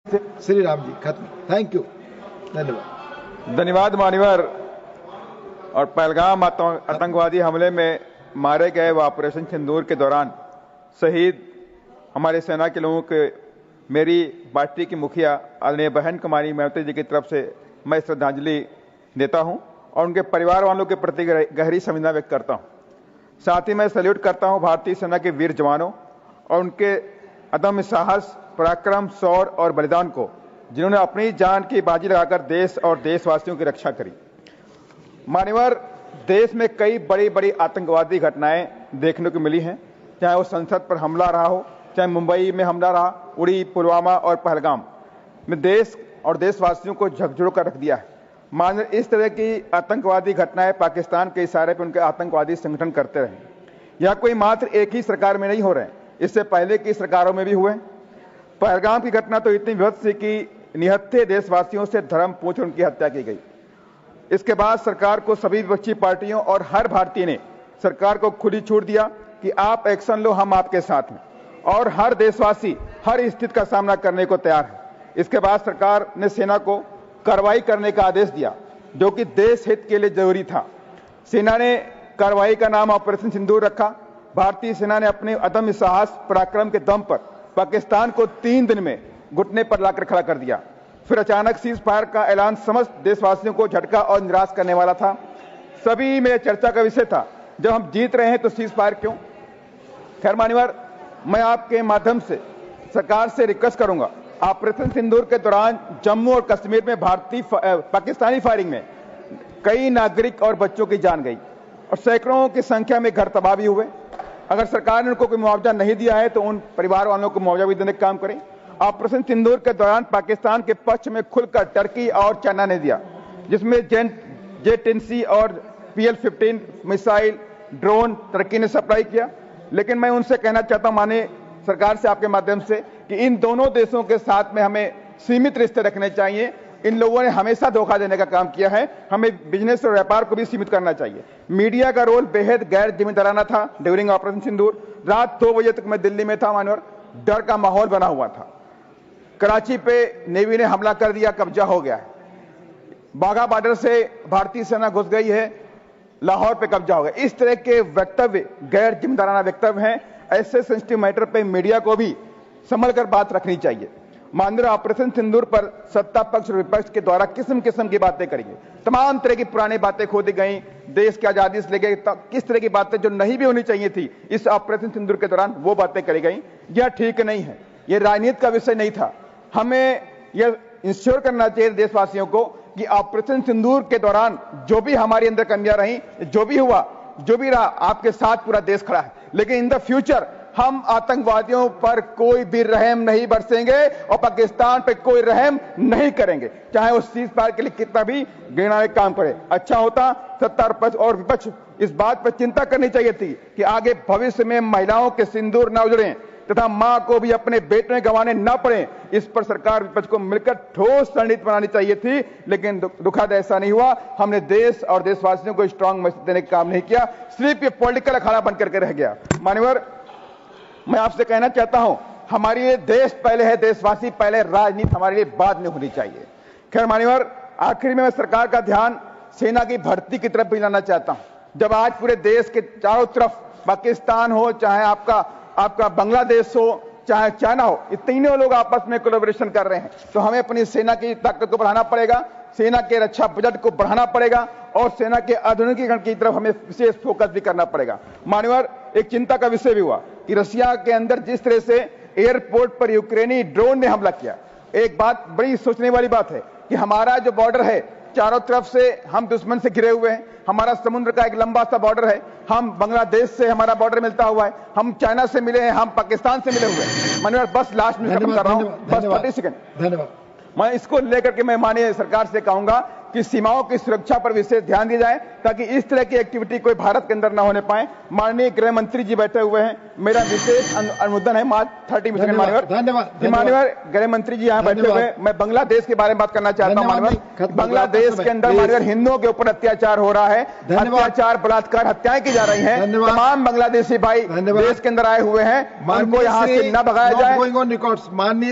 श्री राम जी खत्म। Thank you, धन्यवाद। धन्यवाद मान्यवर। और पहलगाम आतंकवादी हमले में मारे गए व ऑपरेशन सिंदूर के दौरान शहीद हमारे सेना के लोगों के मेरी पार्टी की मुखिया आदरणीय बहन कुमारी मायावती जी की तरफ से मैं श्रद्धांजलि देता हूं और उनके परिवार वालों के प्रति गहरी संवेदना व्यक्त करता हूं। साथ ही मैं सैल्यूट करता हूं भारतीय सेना के वीर जवानों और उनके अदम्य साहस, पराक्रम, शौर्य और बलिदान को, जिन्होंने अपनी जान की बाजी लगाकर देश और देशवासियों की रक्षा करी। मान्यवर, देश में कई बड़ी बड़ी आतंकवादी घटनाएं देखने को मिली हैं, चाहे वो संसद पर हमला रहा हो, चाहे मुंबई में हमला रहा, उड़ी, पुलवामा और पहलगाम में देश और देशवासियों को झकझोर कर रख दिया है। मान्यवर, इस तरह की आतंकवादी घटनाएं पाकिस्तान के इशारे पर उनके आतंकवादी संगठन करते रहे। यह कोई मात्र एक ही सरकार में नहीं हो रहे, इससे पहले की सरकारों में भी हुए। पहलगाम की घटना तो इतनी विभत्स थी कि निहत्थे देशवासियों से धर्म पूछ उनकी हत्या की गई। इसके बाद सरकार को सभी विपक्षी पार्टियों और हर भारतीय ने सरकार को खुली छूट दिया कि आप एक्शन लो, हम आपके साथ हैं, और हर देशवासी हर स्थिति का सामना करने को तैयार है। इसके बाद सरकार ने सेना को कार्रवाई करने का आदेश दिया, जो कि देश हित के लिए जरूरी था। सेना ने कार्रवाई का नाम ऑपरेशन सिंदूर रखा। भारतीय सेना ने अपने अदम्य साहस, पराक्रम के दम पर पाकिस्तान को 3 दिन में घुटने पर लाकर खड़ा कर दिया। फिर अचानक सीज फायर का ऐलान समस्त देशवासियों को झटका और निराश करने वाला था। सभी में चर्चा का विषय था, जब हम जीत रहे हैं तो सीज फायर क्यों। खैर मान्यवर, मैं आपके माध्यम से सरकार से रिक्वेस्ट करूंगा, ऑपरेशन सिंदूर के दौरान जम्मू और कश्मीर में पाकिस्तानी फायरिंग में कई नागरिक और बच्चों की जान गई और सैकड़ों की संख्या में घर तबाह भी हुए। अगर सरकार ने उनको कोई मुआवजा नहीं दिया है तो उन परिवार वालों को मुआवजा भी देने का काम करें। ऑपरेशन सिंदूर के दौरान पाकिस्तान के पक्ष में खुलकर टर्की और चाइना ने दिया, जिसमें J-10C और PL-15 मिसाइल, ड्रोन टर्की ने सप्लाई किया। लेकिन मैं उनसे कहना चाहता हूं, माननीय सरकार से आपके माध्यम से, कि इन दोनों देशों के साथ में हमें सीमित रिश्ते रखने चाहिए। इन लोगों ने हमेशा धोखा देने का काम किया है, हमें बिजनेस और व्यापार को भी सीमित करना चाहिए। मीडिया का रोल बेहद गैर जिम्मेदाराना था ड्यूरिंग ऑपरेशन सिंदूर। रात 2 बजे तक मैं दिल्ली में था मान्यवर, डर का माहौल बना हुआ था। कराची पे नेवी ने हमला कर दिया, कब्जा हो गया है। बाघा बॉर्डर से भारतीय सेना घुस गई है, लाहौर पे कब्जा हो गया। इस तरह के वक्तव्य गैर जिम्मेदाराना वक्तव्य हैं। ऐसे सेंसिटिव मैटर पे मीडिया को भी संभल कर बात रखनी चाहिए। माननीय, ऑपरेशन सिंदूर पर सत्ता पक्ष और विपक्ष के द्वारा किस्म किस्म की बातें करेंगे, तमाम तरह की पुरानी बातें खोदी गई, देश की आजादी से लेकर किस तरह की बातें जो नहीं भी होनी चाहिए थी इस ऑपरेशन सिंदूर के दौरान, वो बातें करी गई। यह ठीक नहीं है, यह राजनीति का विषय नहीं था। हमें यह इंश्योर करना चाहिए देशवासियों को कि ऑपरेशन सिंदूर के दौरान जो भी हमारी अंदर कमियां रही, जो भी हुआ, जो भी रहा, आपके साथ पूरा देश खड़ा है। लेकिन इन द फ्यूचर हम आतंकवादियों पर कोई भी रहम नहीं बरसेंगे और पाकिस्तान पे कोई रहम नहीं करेंगे, चाहे वो सीज फायर के लिए कितना भी घृणात्मक काम करे। अच्छा होता सत्ता पक्ष और विपक्ष इस बात पर चिंता करनी चाहिए थी कि आगे भविष्य में महिलाओं के सिंदूर न उजड़े तथा मां को भी अपने बेटे गंवाने न पड़े। इस पर सरकार विपक्ष को मिलकर ठोस रणनीति बनानी चाहिए थी, लेकिन दुखद ऐसा नहीं हुआ। हमने देश और देशवासियों को स्ट्रांग मैसेज देने का काम नहीं किया, सिर्फ ये पॉलिटिकल अखाड़ा बन करके रह गया। मान्यवर, मैं आपसे कहना चाहता हूं, हमारे लिए देश पहले है, देशवासी पहले, राजनीति हमारे लिए बाद में होनी चाहिए। खैर मान्यवर, आखिर में मैं सरकार का ध्यान सेना की भर्ती की तरफ भी लाना चाहता हूं। जब आज पूरे देश के चारों तरफ पाकिस्तान हो, चाहे आपका बांग्लादेश हो, चाहे चाइना हो, ये तीनों लोग आपस में कोलैबोरेशन कर रहे हैं, तो हमें अपनी सेना की ताकत को बढ़ाना पड़ेगा, सेना के रक्षा बजट को बढ़ाना पड़ेगा और सेना के आधुनिकीकरण की तरफ हमें विशेष फोकस भी करना पड़ेगा। मान्यवर, एक चिंता का विषय भी हुआ कि रशिया के अंदर जिस तरह से एयरपोर्ट पर यूक्रेनी ड्रोन ने हमला किया। एक बात बड़ी सोचने वाली बात है कि हमारा जो बॉर्डर है, चारों तरफ से हम दुश्मन से घिरे हुए हैं। हमारा समुद्र का एक लंबा सा बॉर्डर है, हम बांग्लादेश से हमारा बॉर्डर मिलता हुआ है, हम चाइना से मिले हैं, हम पाकिस्तान से मिले हुए हैं। मान्यवर, बस लास्ट में खत्म कर रहा हूं, बस 30 सेकंड। धन्यवाद। मैं इसको लेकर के मैं माननीय सरकार से कहूंगा कि सीमाओं की सुरक्षा पर विशेष ध्यान दिया जाए, ताकि इस तरह की एक्टिविटी कोई भारत के अंदर न होने पाए। माननीय गृह मंत्री जी बैठे हुए हैं, मेरा विशेष अनुमोदन है, 30 सेकंड मान्यवर। मान्यवर, गृह मंत्री जी यहाँ बैठे हुए हैं, मैं बांग्लादेश के बारे में बात करना चाहता हूँ। मान्यवर, बांग्लादेश के अंदर मान्यवर हिंदुओं के ऊपर अत्याचार हो रहा है, अत्याचार, बलात्कार, हत्याएं की जा रही हैं। तमाम बांग्लादेशी भाई देश के अंदर आए हुए हैं, उनको यहाँ से न भगाया जाए।